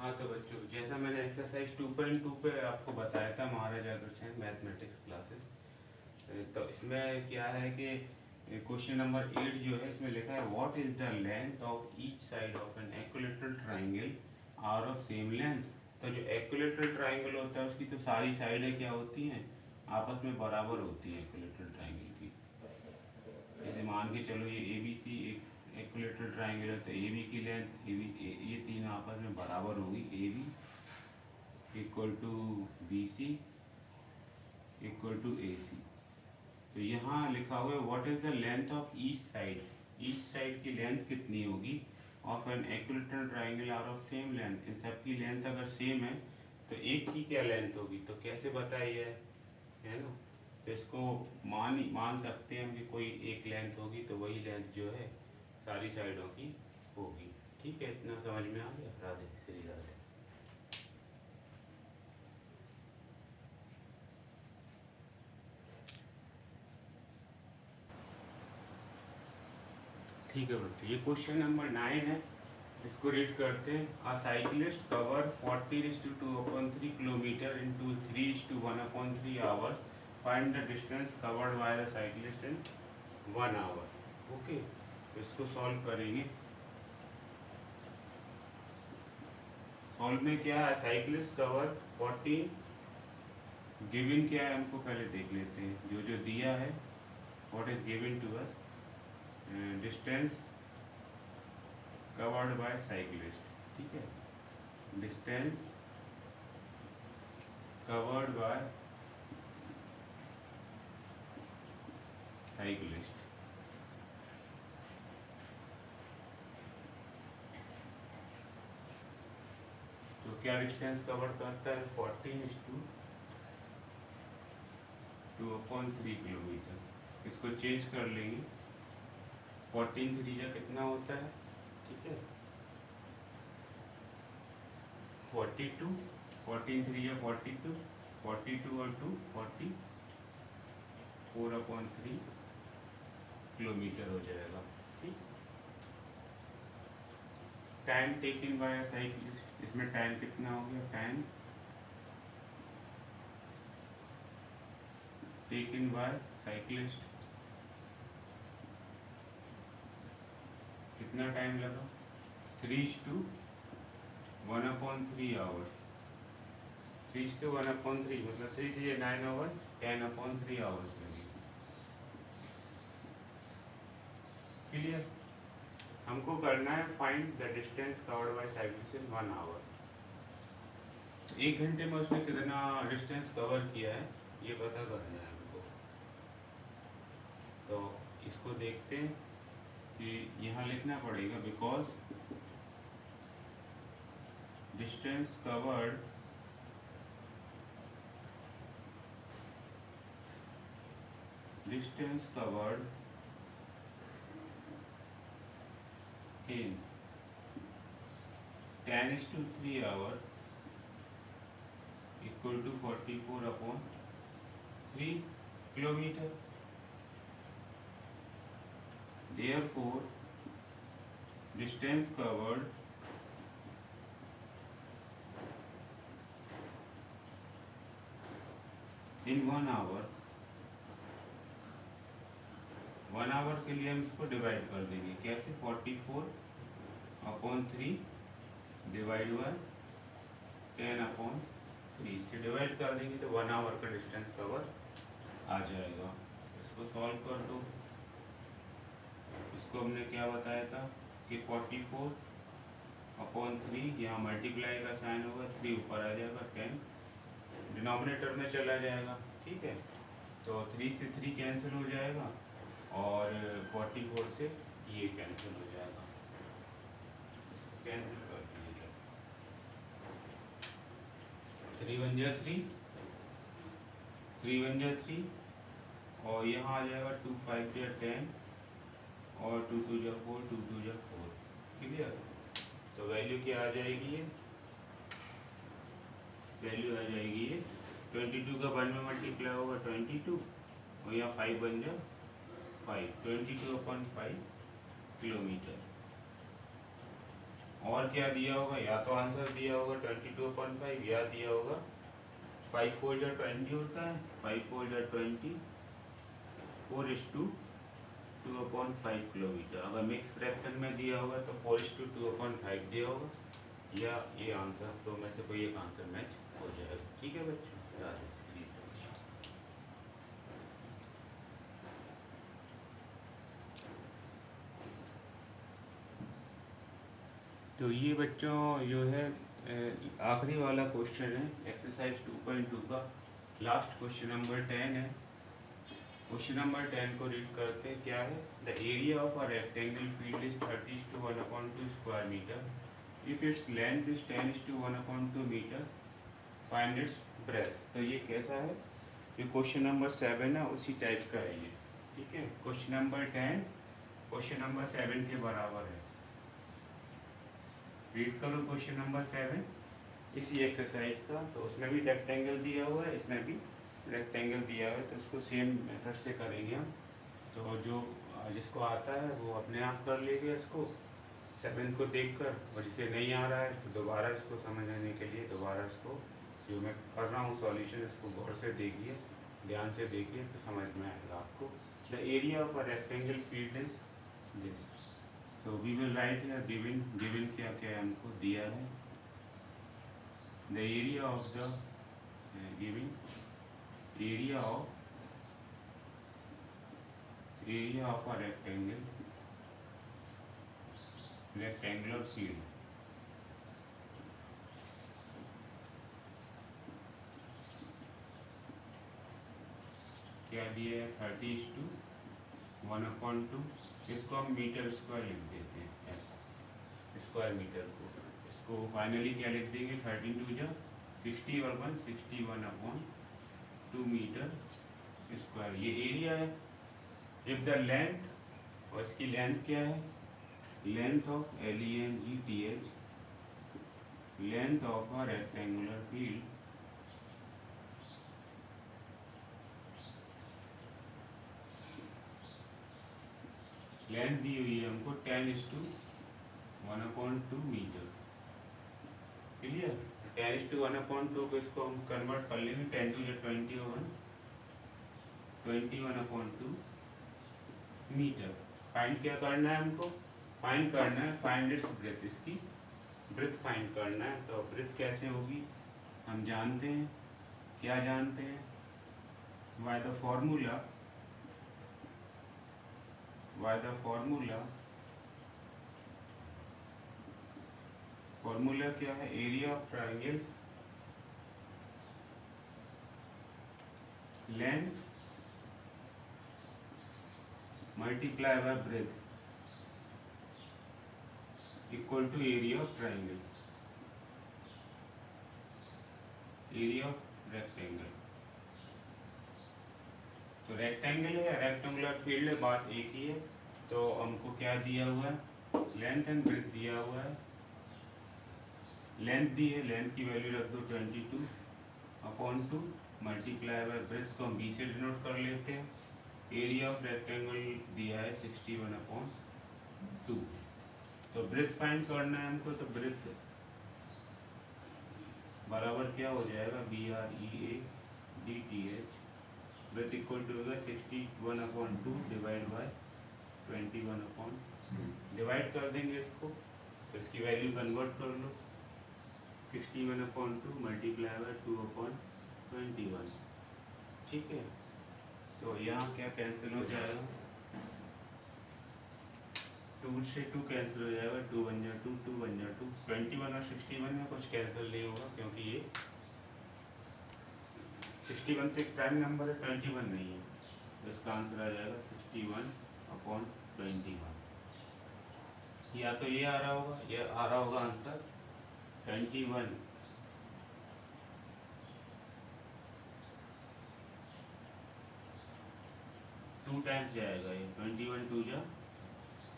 हाँ तो बच्चों, जैसा मैंने एक्सरसाइज 2.2 पे आपको बताया था महाराजा अग्रसेन मैथमेटिक्स क्लासेस, तो इसमें क्या है कि क्वेश्चन नंबर 8 जो है इसमें लिखा है what is the length of each side of an equilateral triangle are of same length. तो जो इक्विलेटरल ट्राइंगल होता है उसकी तो सारी साइडें क्या होती हैं, आपस में बराबर होती हैं इक्विलेटरल ट्राइंगल की। जैसे मान के चलो ये ए बी सी एक इक्विलेटरल ट्राइंगल है, तो ए बी की लेंथ ये तीन आपस में बराबर होगी। A B equal to B C equal to A C. तो यहाँ लिखा हुआ है what is the length of each side की लेंथ कितनी होगी of an equilateral triangle are of same length. इन सब की लेंथ अगर सेम है तो एक की क्या लेंथ होगी, तो कैसे बताइए, है ना। तो इसको मान सकते हैं हम कि कोई एक लेंथ होगी तो वही लेंथ जो है सारी साइडों की होगी। ठीक है, इतना समझ में आ गया। राधे श्री राधे। ठीक है बच्चों, ये क्वेश्चन नंबर 9 है, इसको रीड करते हैं। A cyclist cover 40:2/3 kilometre in 3:1/3 hours. Find the distance covered by the cyclist in 1 hour. Okay, तो इसको सॉल्व करेंगे। सॉल्व में क्या है, साइक्लिस्ट कवर 40, गिवन क्या है हमको पहले देख लेते हैं। जो जो दिया है, what is given to us, distance covered by cyclist. ठीक है, डिस्टेंस कवर्ड बाय साइक्लिस्ट। तो क्या डिस्टेंस कवर करता है, 14:2/3 किलोमीटर। इसको चेंज कर लेंगे, 14 3 कितना होता है, ठीक है 42, 14 3 42, 42 और 2 44/3 किलोमीटर हो जाएगा। ठीक, टाइम टेकन बाय साइक्लिस्ट, इसमें टाइम कितना हो गया, टाइम टेकन बाय साइक्लिस्ट, कितना टाइम लगा, 3:1/3 आवर्स। 3:1/3 मतलब 3 3 9 आवर्स, 10/3 आवर्स लगी। क्लियर। हमको करना है find the distance covered by cyclist in 1 hour. 1 घंटे में उसने कितना डिस्टेंस कवर किया है ये पता करना है हमको। तो इसको देखते हैं कि यहाँ लिखना पड़ेगा, because distance covered in 10:3 hour equal to 44/3 kilometer. Therefore, distance covered in 1 hour, 1 our के लिए हम इसको डिवाइड कर देंगे। कैसे, 44/3 डिवाइड बाय 10/3 से डिवाइड कर देंगे तो 1 आवर का डिस्टेंस कवर आ जाएगा। इसको सॉल्व कर दो। इसको हमने क्या बताया था कि 44/3, यहाँ मल्टीप्लाई का साइन होगा, 3 ऊपर आ जाएगा, 10 डिनोमिनेटर में चला जाएगा। ठीक है, तो 3 से 3 कैंसिल हो जाएगा और 44 से ये कैंसिल हो जाएगा। कैंसिल कर दीजिएगा, 3 1 जा 3, 3 1 जा 3 और यहाँ आ जाएगा 2 5 जा 10 और 2 2 जा 4, 2 2 जा 4। क्लियर। तो वैल्यू क्या आ जाएगी, ये वैल्यू आ जाएगी ये 22 का 1 में मल्टीप्लाई होगा 22 और यहाँ 5 बन जा 5, 22/5 किलोमीटर। और क्या दिया होगा, या तो आंसर दिया होगा 22/5 या दिया होगा 5 4 जा 20 होता है, 5 4 जा 20 4:2/5 किलोमीटर। अगर मिक्स फ्रैक्शन में दिया होगा तो 4:2/5 दिया होगा, या ये आंसर तो में से कोई एक आंसर मैच हो जाएगा। ठीक है बच्चों, याद रखिए। तो ये बच्चों जो है आखिरी वाला क्वेश्चन है एक्सरसाइज 2.2 का, लास्ट क्वेश्चन नंबर 10 है। क्वेश्चन नंबर 10 को रीड करते हैं। क्या है, the area of a rectangle field is 30:1/2 square metre if its length is 10:1/2 metre, find its breadth. तो ये कैसा है, ये क्वेश्चन नंबर 7 है, उसी टाइप का है ये। ठीक है, क्वेश्चन नंबर 10 क्वेश्चन नंबर 7 के बराबर है। रीड करो क्वेश्चन नंबर 7 इसी एक्सरसाइज का। तो उसमें भी रेक्टेंगल दिया हुआ है, इसमें भी रेक्टेंगल दिया हुआ है, तो उसको सेम मेथड से करेंगे हम। तो जो जिसको आता है वो अपने आप कर लेगा इसको 7 को देखकर, और जिसे नहीं आ रहा है तो दोबारा इसको समझने के लिए दोबारा इसको जो मैं कर रहा हूँ सॉल्यूशन, इसको गौर से देखिए, ध्यान से देखिए तो समझ में आएगा आपको। The area of a rectangle field is this. So we will write here given क्या क्या हमको दिया है। The area of the given area of a rectangular field क्या दिया है 30:1/2। इसको हम मीटर स्क्वायर लिख देते हैं, स्क्वायर मीटर को। इसको फाइनली क्या लिख देंगे, 13 2 60 और 61/2 मीटर स्क्वायर, ये एरिया है। इफ द लेंथ, और इसकी लेंथ क्या है, length of LENGTH, length of a rectangular field length दी हुई है हमको 10:1/2 मीटर। क्लियर, 10:1/2 को इसको हम कन्वर्ट कर लेंगे, 10 2 20 और 21/2 मीटर। फाइंड क्या करना है हमको, फाइंड करना है, फाइंड इट्स ब्रेथ, इसकी ब्रेथ फाइंड करना है। तो ब्रेथ कैसे होगी हम जानते हैं, क्या जानते हैं, बाय द फॉर्मूला फॉर्मूला क्या है, area of triangle length multiply by breadth equal to area of triangle, area of rectangle. तो रेक्टेंगल है, रेक्टेंगुलर फील्ड है, बात एक ही है। तो हमको क्या दिया हुआ है, लेंथ एंड ब्रेथ दिया हुआ है। लेंथ दी है, लेंथ की वैल्यू रख दो 22/2 मल्टीप्लाई बाय ब्रेथ को हम b से डिनोट कर लेते हैं। एरिया ऑफ रेक्टेंगल दिया है 61/2। तो ब्रेथ फाइंड करना है हमको, तो ब्रेथ बराबर क्या हो जाएगा, BREADTH, ब्रेथ इक्वल टू होगा 61/2 डिवाइड बाय 21/2। डिवाइड कर देंगे इसको, तो इसकी वैल्यू कन्वर्ट कर लो, 61/2 मल्टीप्लाई बाय 2/21। ठीक है, तो यहाँ क्या कैंसिल हो जाएगा, 2 से 2 कैंसिल हो जाएगा, 2 बन जा 2, 2 बन जा 2, 21 और 61 में कुछ कैंसिल नहीं होगा, क्योंकि ये 61 तो एक प्राइम नंबर है, 21 नहीं है। तो इसका आंसर आ जाएगा 61/21। या तो ये आ रहा होगा, ये आ रहा होगा आंसर 21 2 टाइम्स जाएगा, ये 21 2 जा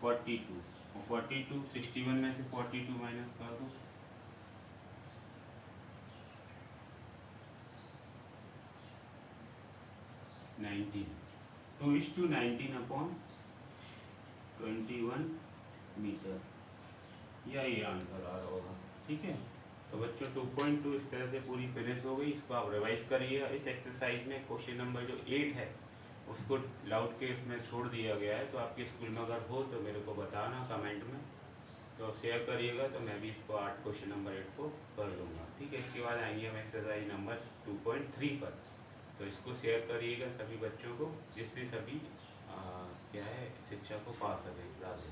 42, और 42 61 में से 42 माइनस कर दो, 19, 2:19/21 मीटर। या ये आंसर आ रहा होगा। ठीक है, तो बच्चों 2.2 इस तरह से पूरी फिनिश हो गई। इसको आप रिवाइज करिएगा। इस एक्सरसाइज में क्वेश्चन नंबर जो 8 है उसको लाउड के इसमें छोड़ दिया गया है, तो आपके स्कूल में अगर हो तो मेरे को बताना कमेंट में, तो शेयर करिएगा, तो मैं भी इसको 8 क्वेश्चन नंबर 8 को कर लूँगा। ठीक है, इसके बाद आएंगे हम एक्सरसाइज नंबर 2.3 पर। तो इसको शेयर करिएगा सभी बच्चों को, जिससे सभी क्या है शिक्षा को पा सकें। राधे।